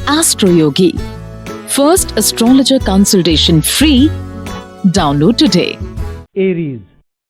Astroyogi. First astrologer consultation free. Download today. Aries.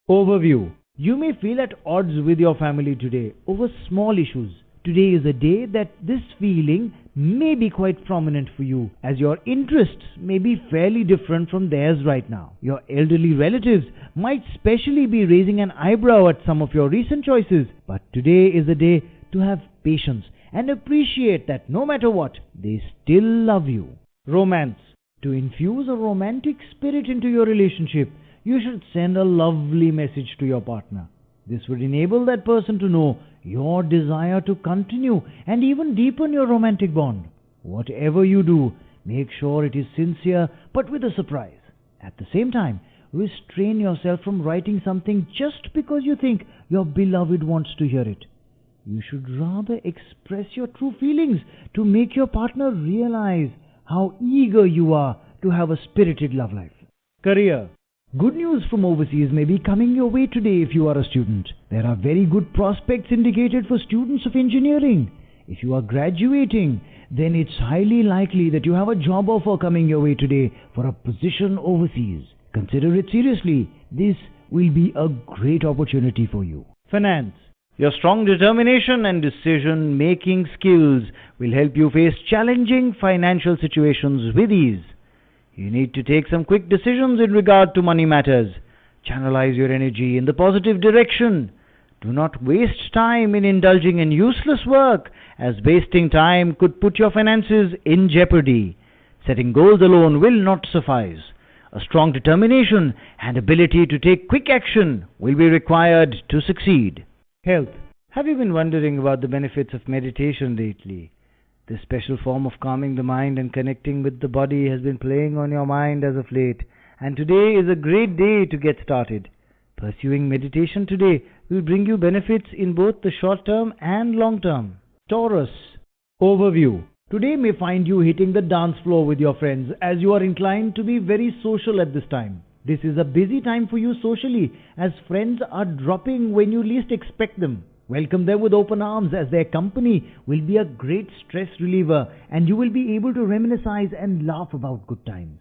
Overview. You may feel at odds with your family today over small issues. Today is a day that this feeling may be quite prominent for you, as your interests may be fairly different from theirs right now. Your elderly relatives might specially be raising an eyebrow at some of your recent choices, but today is a day to have patience and appreciate that no matter what, they still love you. Romance. To infuse a romantic spirit into your relationship, you should send a lovely message to your partner. This would enable that person to know your desire to continue and even deepen your romantic bond. Whatever you do, make sure it is sincere but with a surprise. At the same time, restrain yourself from writing something just because you think your beloved wants to hear it. You should rather express your true feelings to make your partner realize how eager you are to have a spirited love life. Career. Good news from overseas may be coming your way today if you are a student. There are very good prospects indicated for students of engineering. If you are graduating, then it's highly likely that you have a job offer coming your way today for a position overseas. Consider it seriously. This will be a great opportunity for you. Finance. Your strong determination and decision-making skills will help you face challenging financial situations with ease. You need to take some quick decisions in regard to money matters. Channelize your energy in the positive direction. Do not waste time in indulging in useless work, as wasting time could put your finances in jeopardy. Setting goals alone will not suffice. A strong determination and ability to take quick action will be required to succeed. Health. Have you been wondering about the benefits of meditation lately? This special form of calming the mind and connecting with the body has been playing on your mind as of late, and today is a great day to get started. Pursuing meditation today will bring you benefits in both the short term and long term. Taurus. Overview. Today may find you hitting the dance floor with your friends, as you are inclined to be very social at this time. This is a busy time for you socially, as friends are dropping when you least expect them. Welcome them with open arms, as their company will be a great stress reliever and you will be able to reminisce and laugh about good times.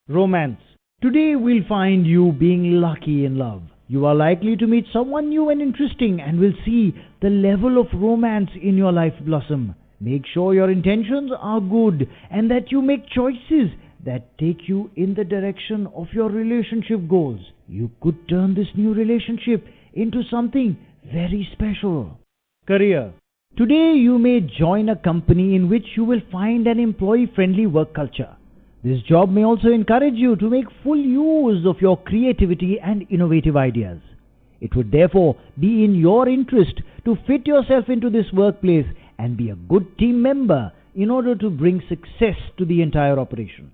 Romance. Today will find you being lucky in love. You are likely to meet someone new and interesting and will see the level of romance in your life blossom. Make sure your intentions are good and that you make choices that take you in the direction of your relationship goals. You could turn this new relationship into something very special. Career. Today you may join a company in which you will find an employee-friendly work culture. This job may also encourage you to make full use of your creativity and innovative ideas. It would therefore be in your interest to fit yourself into this workplace and be a good team member in order to bring success to the entire operation.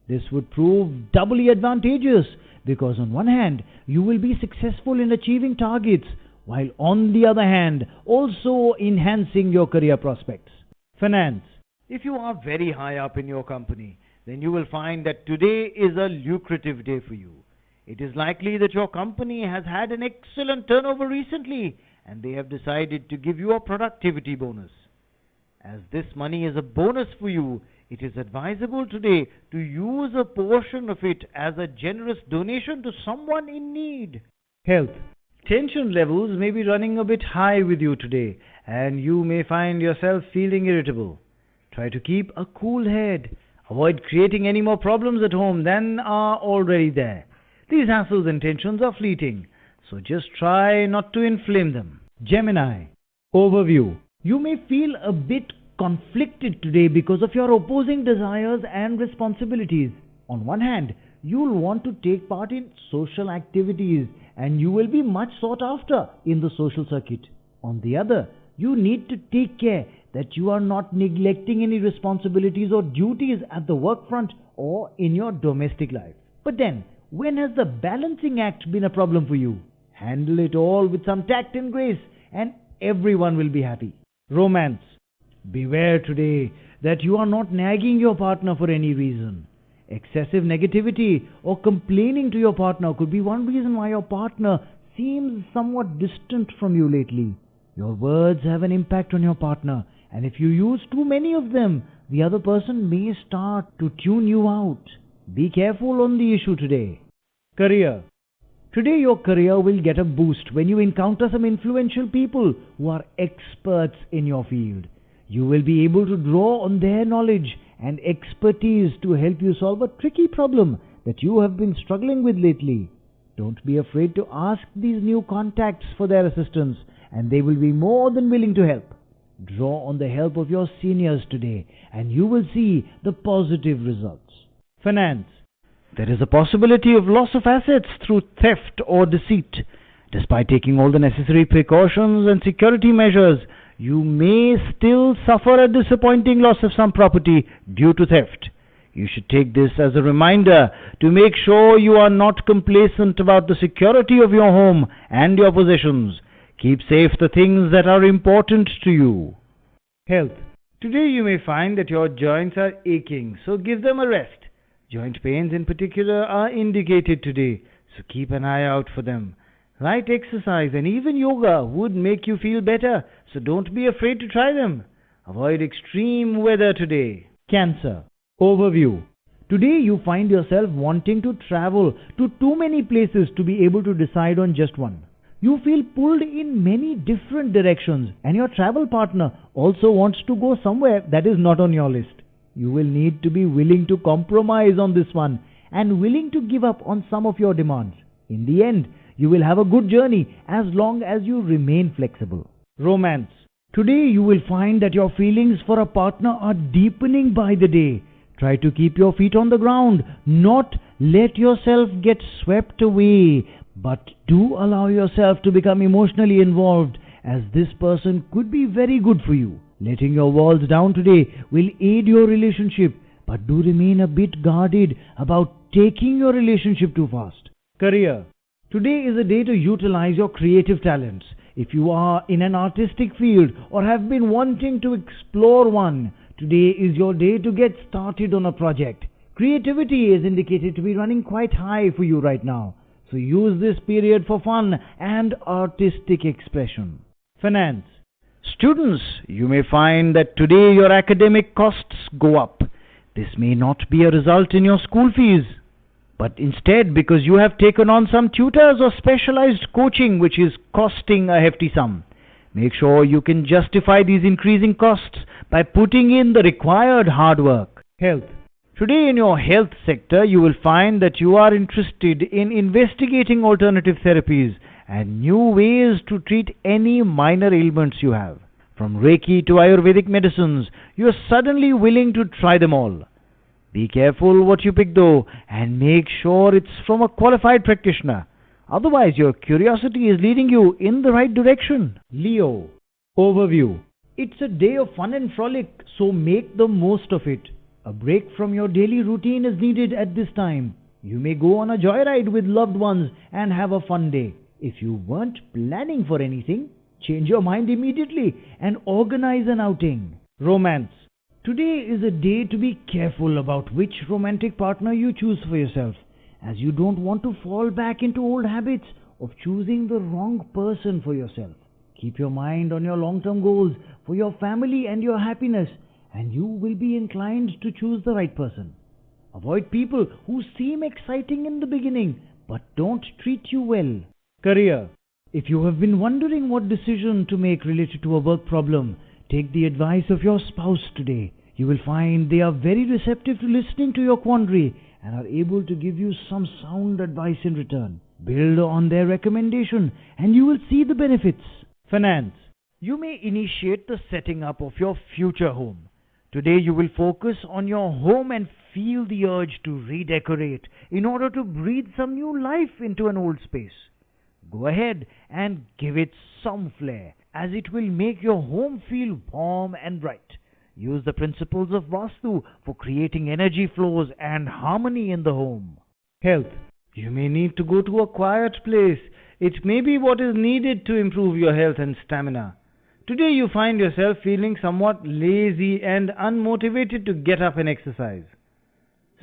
This would prove doubly advantageous because on one hand, you will be successful in achieving targets, while on the other hand, also enhancing your career prospects. Finance. If you are very high up in your company, then you will find that today is a lucrative day for you. It is likely that your company has had an excellent turnover recently and they have decided to give you a productivity bonus. As this money is a bonus for you, it is advisable today to use a portion of it as a generous donation to someone in need. Health. Tension levels may be running a bit high with you today, and you may find yourself feeling irritable. Try to keep a cool head. Avoid creating any more problems at home than are already there. These hassles and tensions are fleeting, so just try not to inflame them. Gemini. Overview. You may feel a bit conflicted today because of your opposing desires and responsibilities. On one hand, you will want to take part in social activities and you will be much sought after in the social circuit. On the other, you need to take care that you are not neglecting any responsibilities or duties at the work front or in your domestic life. But then, when has the balancing act been a problem for you? Handle it all with some tact and grace and everyone will be happy. Romance. Beware today that you are not nagging your partner for any reason. Excessive negativity or complaining to your partner could be one reason why your partner seems somewhat distant from you lately. Your words have an impact on your partner, and if you use too many of them, the other person may start to tune you out. Be careful on the issue today. Career. Today your career will get a boost when you encounter some influential people who are experts in your field. You will be able to draw on their knowledge and expertise to help you solve a tricky problem that you have been struggling with lately. Don't be afraid to ask these new contacts for their assistance, and they will be more than willing to help. Draw on the help of your seniors today, and you will see the positive results. Finance. There is a possibility of loss of assets through theft or deceit. Despite taking all the necessary precautions and security measures, you may still suffer a disappointing loss of some property due to theft. You should take this as a reminder to make sure you are not complacent about the security of your home and your possessions. Keep safe the things that are important to you. Health. Today you may find that your joints are aching, so give them a rest. Joint pains in particular are indicated today, so keep an eye out for them. Light exercise and even yoga would make you feel better, so don't be afraid to try them. Avoid extreme weather today. Cancer. Overview. Today you find yourself wanting to travel to too many places to be able to decide on just one. You feel pulled in many different directions, and your travel partner also wants to go somewhere that is not on your list. You will need to be willing to compromise on this one and willing to give up on some of your demands. In the end, you will have a good journey as long as you remain flexible. Romance. Today you will find that your feelings for a partner are deepening by the day. Try to keep your feet on the ground, not let yourself get swept away, but do allow yourself to become emotionally involved, as this person could be very good for you. Letting your walls down today will aid your relationship, but do remain a bit guarded about taking your relationship too fast. Career. Today is a day to utilize your creative talents. If you are in an artistic field or have been wanting to explore one, today is your day to get started on a project. Creativity is indicated to be running quite high for you right now, so use this period for fun and artistic expression. Finance. Students, you may find that today your academic costs go up. This may not be a result in your school fees, but instead because you have taken on some tutors or specialized coaching which is costing a hefty sum. Make sure you can justify these increasing costs by putting in the required hard work. Health. Today in your health sector, you will find that you are interested in investigating alternative therapies and new ways to treat any minor ailments you have. From Reiki to Ayurvedic medicines, you are suddenly willing to try them all. Be careful what you pick though, and make sure it's from a qualified practitioner. Otherwise, your curiosity is leading you in the right direction. Leo. Overview. It's a day of fun and frolic, so make the most of it. A break from your daily routine is needed at this time. You may go on a joyride with loved ones and have a fun day. If you weren't planning for anything, change your mind immediately and organize an outing. Romance. Today is a day to be careful about which romantic partner you choose for yourself, as you don't want to fall back into old habits of choosing the wrong person for yourself. Keep your mind on your long-term goals for your family and your happiness, and you will be inclined to choose the right person. Avoid people who seem exciting in the beginning but don't treat you well. Career. If you have been wondering what decision to make related to a work problem, take the advice of your spouse today. You will find they are very receptive to listening to your quandary and are able to give you some sound advice in return. Build on their recommendation and you will see the benefits. Finance. You may initiate the setting up of your future home. Today you will focus on your home and feel the urge to redecorate in order to breathe some new life into an old space. Go ahead and give it some flair, as it will make your home feel warm and bright. Use the principles of Vastu for creating energy flows and harmony in the home. Health. You may need to go to a quiet place. It may be what is needed to improve your health and stamina. Today you find yourself feeling somewhat lazy and unmotivated to get up and exercise.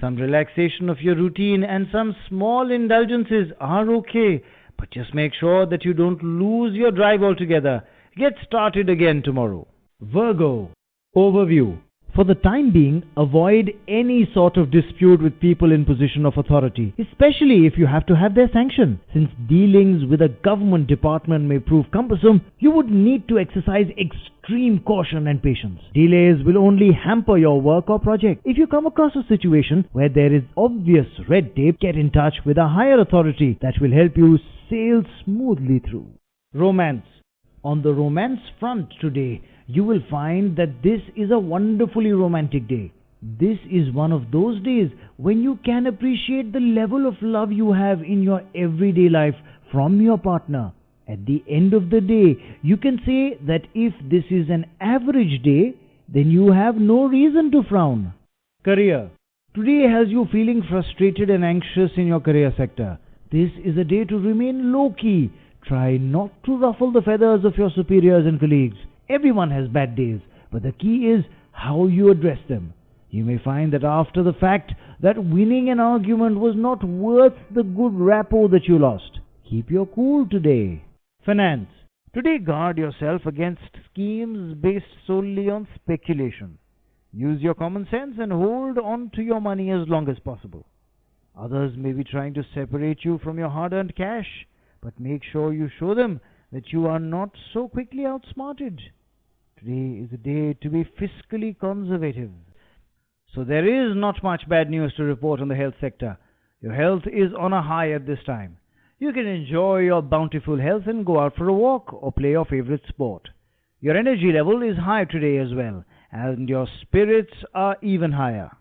Some relaxation of your routine and some small indulgences are okay, but just make sure that you don't lose your drive altogether. Get started again tomorrow. Virgo. Overview. For the time being, avoid any sort of dispute with people in position of authority, especially if you have to have their sanction. Since dealings with a government department may prove cumbersome, you would need to exercise extreme caution and patience. Delays will only hamper your work or project. If you come across a situation where there is obvious red tape, get in touch with a higher authority that will help you sail smoothly through. Romance. On the romance front today, you will find that this is a wonderfully romantic day. This is one of those days when you can appreciate the level of love you have in your everyday life from your partner. At the end of the day, you can say that if this is an average day, then you have no reason to frown. Career. Today has you feeling frustrated and anxious in your career sector. This is a day to remain low-key. Try not to ruffle the feathers of your superiors and colleagues. Everyone has bad days, but the key is how you address them. You may find that after the fact that winning an argument was not worth the good rapport that you lost. Keep your cool today. Finance. Today guard yourself against schemes based solely on speculation. Use your common sense and hold on to your money as long as possible. Others may be trying to separate you from your hard-earned cash, but make sure you show them that you are not so quickly outsmarted. Today is a day to be fiscally conservative. So there is not much bad news to report on the health sector. Your health is on a high at this time. You can enjoy your bountiful health and go out for a walk or play your favorite sport. Your energy level is high today as well, and your spirits are even higher.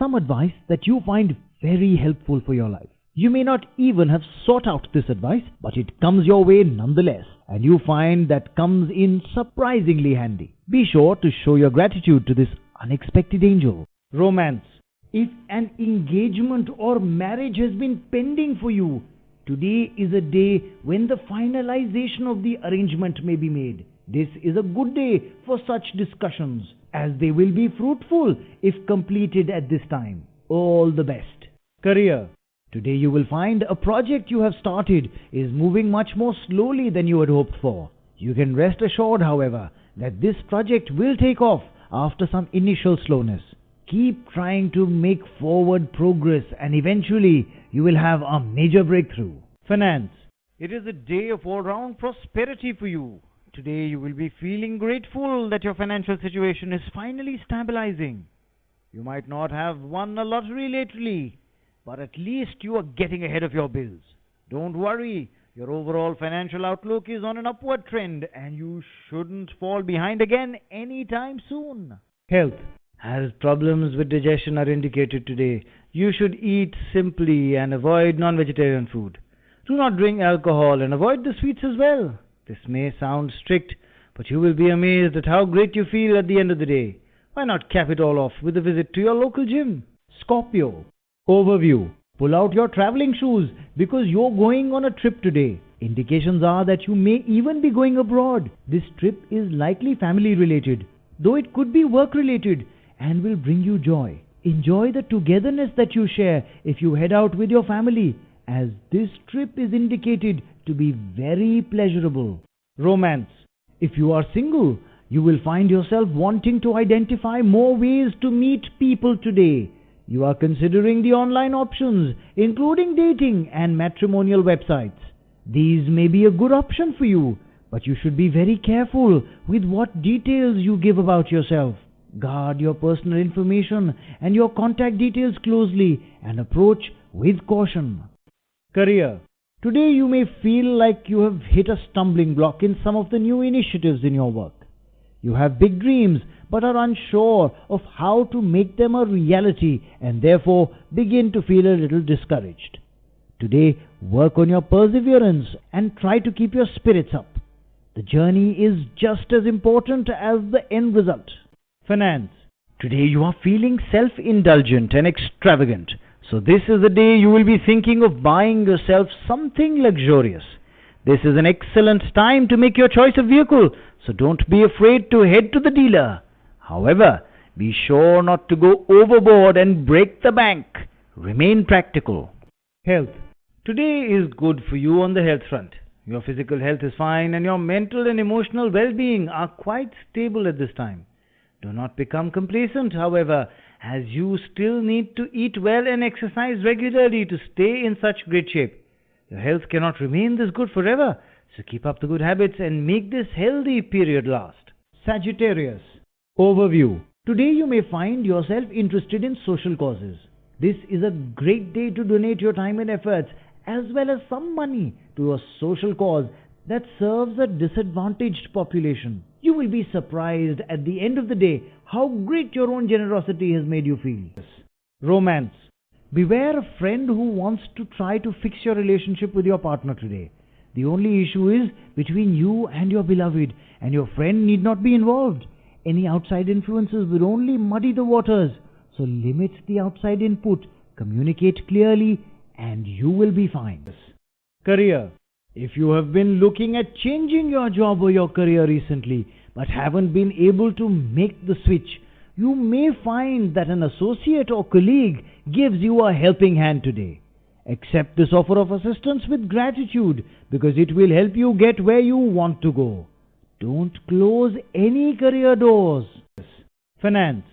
Some advice that you find very helpful for your life. You may not even have sought out this advice, but it comes your way nonetheless, and you find that comes in surprisingly handy. Be sure to show your gratitude to this unexpected angel. Romance. If an engagement or marriage has been pending for you, today is a day when the finalization of the arrangement may be made. This is a good day for such discussions, as they will be fruitful if completed at this time. All the best. Career. Today you will find a project you have started is moving much more slowly than you had hoped for. You can rest assured, however, that this project will take off after some initial slowness. Keep trying to make forward progress and eventually you will have a major breakthrough. Finance. It is a day of all-round prosperity for you. Today you will be feeling grateful that your financial situation is finally stabilizing. You might not have won a lottery lately, but at least you are getting ahead of your bills. Don't worry, your overall financial outlook is on an upward trend and you shouldn't fall behind again anytime soon. Health. As problems with digestion are indicated today, you should eat simply and avoid non-vegetarian food. Do not drink alcohol and avoid the sweets as well. This may sound strict, but you will be amazed at how great you feel at the end of the day. Why not cap it all off with a visit to your local gym? Scorpio. Overview. Pull out your traveling shoes because you're going on a trip today. Indications are that you may even be going abroad. This trip is likely family related, though it could be work related, and will bring you joy. Enjoy the togetherness that you share if you head out with your family, as this trip is indicated to be very pleasurable. Romance. If you are single, you will find yourself wanting to identify more ways to meet people today. You are considering the online options, including dating and matrimonial websites. These may be a good option for you, but you should be very careful with what details you give about yourself. Guard your personal information and your contact details closely and approach with caution. Career. Today you may feel like you have hit a stumbling block in some of the new initiatives in your work. You have big dreams but are unsure of how to make them a reality and therefore begin to feel a little discouraged. Today, work on your perseverance and try to keep your spirits up. The journey is just as important as the end result. Finance. Today you are feeling self-indulgent and extravagant. So this is the day you will be thinking of buying yourself something luxurious. This is an excellent time to make your choice of vehicle, so don't be afraid to head to the dealer. However, be sure not to go overboard and break the bank. Remain practical. Health. Today is good for you on the health front. Your physical health is fine and your mental and emotional well-being are quite stable at this time. Do not become complacent, however, as you still need to eat well and exercise regularly to stay in such great shape. Your health cannot remain this good forever, so keep up the good habits and make this healthy period last. Sagittarius. Overview. Today you may find yourself interested in social causes. This is a great day to donate your time and efforts as well as some money to a social cause that serves a disadvantaged population. You will be surprised at the end of the day how great your own generosity has made you feel. Romance. Beware a friend who wants to try to fix your relationship with your partner today. The only issue is between you and your beloved, and your friend need not be involved. Any outside influences will only muddy the waters, so limit the outside input, communicate clearly, and you will be fine. Career. If you have been looking at changing your job or your career recently, but haven't been able to make the switch, you may find that an associate or colleague gives you a helping hand today. Accept this offer of assistance with gratitude because it will help you get where you want to go. Don't close any career doors. Finance.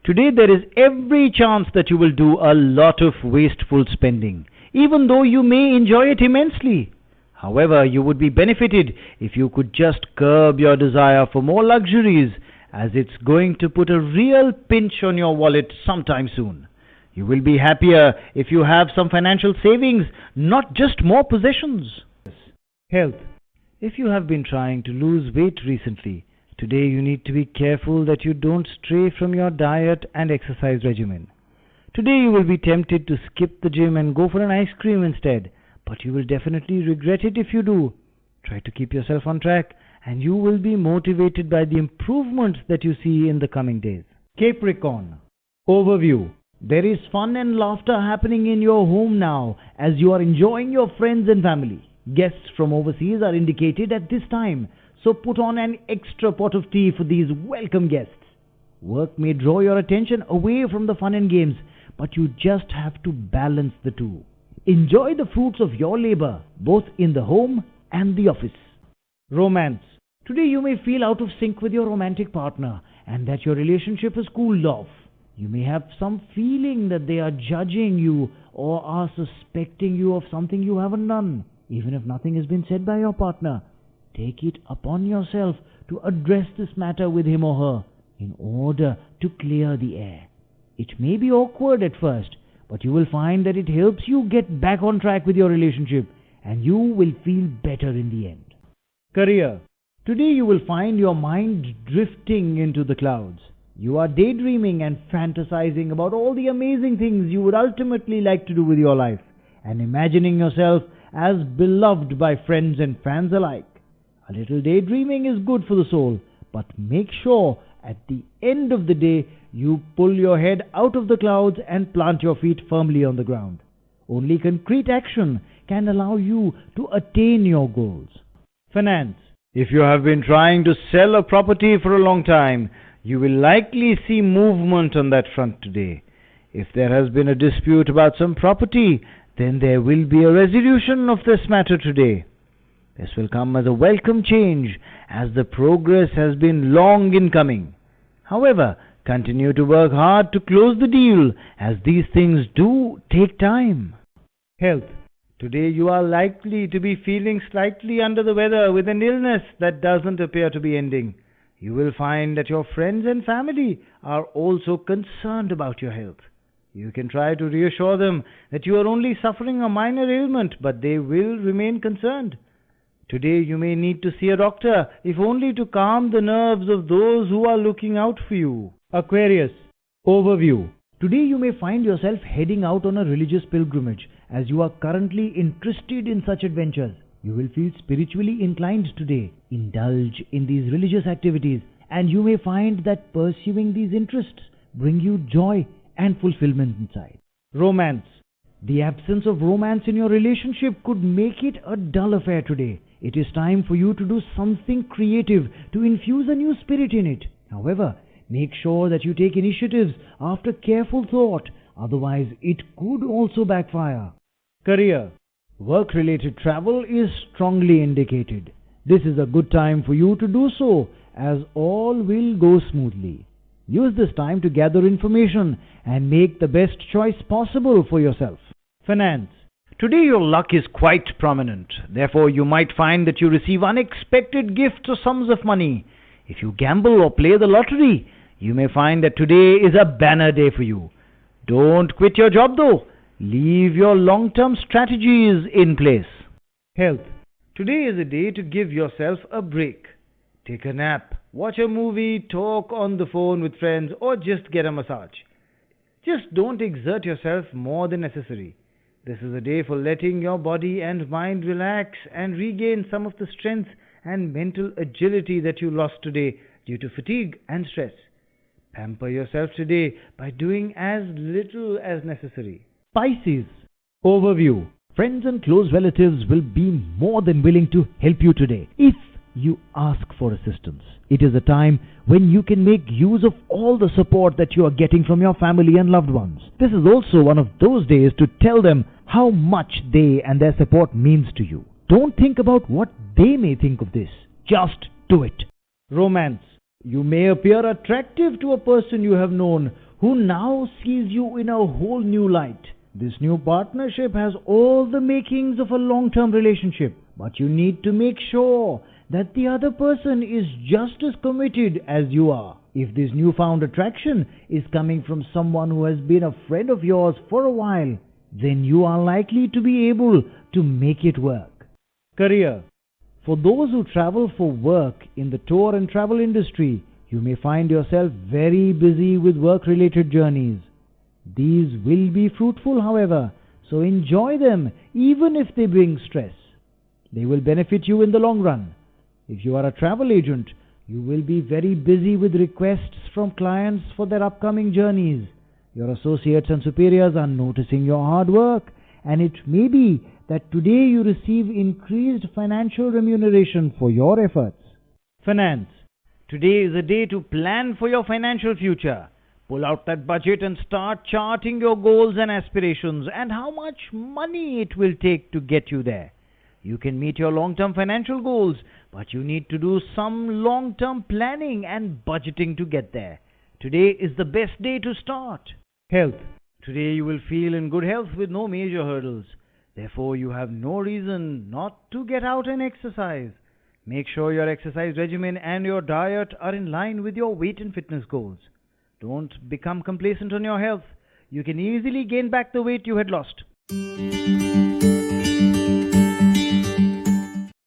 Today there is every chance that you will do a lot of wasteful spending, even though you may enjoy it immensely. However, you would be benefited if you could just curb your desire for more luxuries, as it's going to put a real pinch on your wallet sometime soon. You will be happier if you have some financial savings, not just more possessions. Health. If you have been trying to lose weight recently, today you need to be careful that you don't stray from your diet and exercise regimen. Today you will be tempted to skip the gym and go for an ice cream instead, but you will definitely regret it if you do. Try to keep yourself on track and you will be motivated by the improvements that you see in the coming days. Capricorn. Overview. There is fun and laughter happening in your home now as you are enjoying your friends and family. Guests from overseas are indicated at this time, so put on an extra pot of tea for these welcome guests. Work may draw your attention away from the fun and games, but you just have to balance the two. Enjoy the fruits of your labor, both in the home and the office. Romance. Today you may feel out of sync with your romantic partner and that your relationship has cooled off. You may have some feeling that they are judging you or are suspecting you of something you haven't done. Even if nothing has been said by your partner, take it upon yourself to address this matter with him or her in order to clear the air. It may be awkward at first, but you will find that it helps you get back on track with your relationship and you will feel better in the end. Career. Today you will find your mind drifting into the clouds. You are daydreaming and fantasizing about all the amazing things you would ultimately like to do with your life and imagining yourself as beloved by friends and fans alike. A little daydreaming is good for the soul, but make sure at the end of the day you pull your head out of the clouds and plant your feet firmly on the ground. Only concrete action can allow you to attain your goals. Finance. If you have been trying to sell a property for a long time, you will likely see movement on that front today. If there has been a dispute about some property, then there will be a resolution of this matter today. This will come as a welcome change, as the progress has been long in coming. However, continue to work hard to close the deal, as these things do take time. Health. Today you are likely to be feeling slightly under the weather with an illness that doesn't appear to be ending. You will find that your friends and family are also concerned about your health. You can try to reassure them that you are only suffering a minor ailment, but they will remain concerned. Today you may need to see a doctor, if only to calm the nerves of those who are looking out for you. Aquarius. Overview. Today you may find yourself heading out on a religious pilgrimage, as you are currently interested in such adventures. You will feel spiritually inclined today. Indulge in these religious activities, and you may find that pursuing these interests bring you joy and fulfillment inside. Romance. The absence of romance in your relationship could make it a dull affair today. It is time for you to do something creative to infuse a new spirit in it. However, make sure that you take initiatives after careful thought, otherwise it could also backfire. Career. Work-related travel is strongly indicated. This is a good time for you to do so, as all will go smoothly. Use this time to gather information and make the best choice possible for yourself. Finance. Today your luck is quite prominent. Therefore, you might find that you receive unexpected gifts or sums of money. If you gamble or play the lottery, you may find that today is a banner day for you. Don't quit your job though. Leave your long-term strategies in place. Health. Today is a day to give yourself a break. Take a nap, watch a movie, talk on the phone with friends, or just get a massage. Just don't exert yourself more than necessary. This is a day for letting your body and mind relax and regain some of the strength and mental agility that you lost today due to fatigue and stress. Pamper yourself today by doing as little as necessary. Pisces. Overview. Friends and close relatives will be more than willing to help you today if you ask for assistance. It is a time when you can make use of all the support that you are getting from your family and loved ones. This is also one of those days to tell them how much they and their support means to you. Don't think about what they may think of this. Just do it. Romance. You may appear attractive to a person you have known who now sees you in a whole new light. This new partnership has all the makings of a long-term relationship, but you need to make sure that the other person is just as committed as you are. If this newfound attraction is coming from someone who has been a friend of yours for a while, then you are likely to be able to make it work. Career. For those who travel for work in the tour and travel industry, you may find yourself very busy with work-related journeys. These will be fruitful, however, so enjoy them even if they bring stress. They will benefit you in the long run. If you are a travel agent, you will be very busy with requests from clients for their upcoming journeys. Your associates and superiors are noticing your hard work, and it may be that today you receive increased financial remuneration for your efforts. Finance. Today is a day to plan for your financial future. Pull out that budget and start charting your goals and aspirations and how much money it will take to get you there. You can meet your long-term financial goals, but you need to do some long-term planning and budgeting to get there. Today is the best day to start. Health. Today you will feel in good health with no major hurdles. Therefore, you have no reason not to get out and exercise. Make sure your exercise regimen and your diet are in line with your weight and fitness goals. Don't become complacent on your health. You can easily gain back the weight you had lost.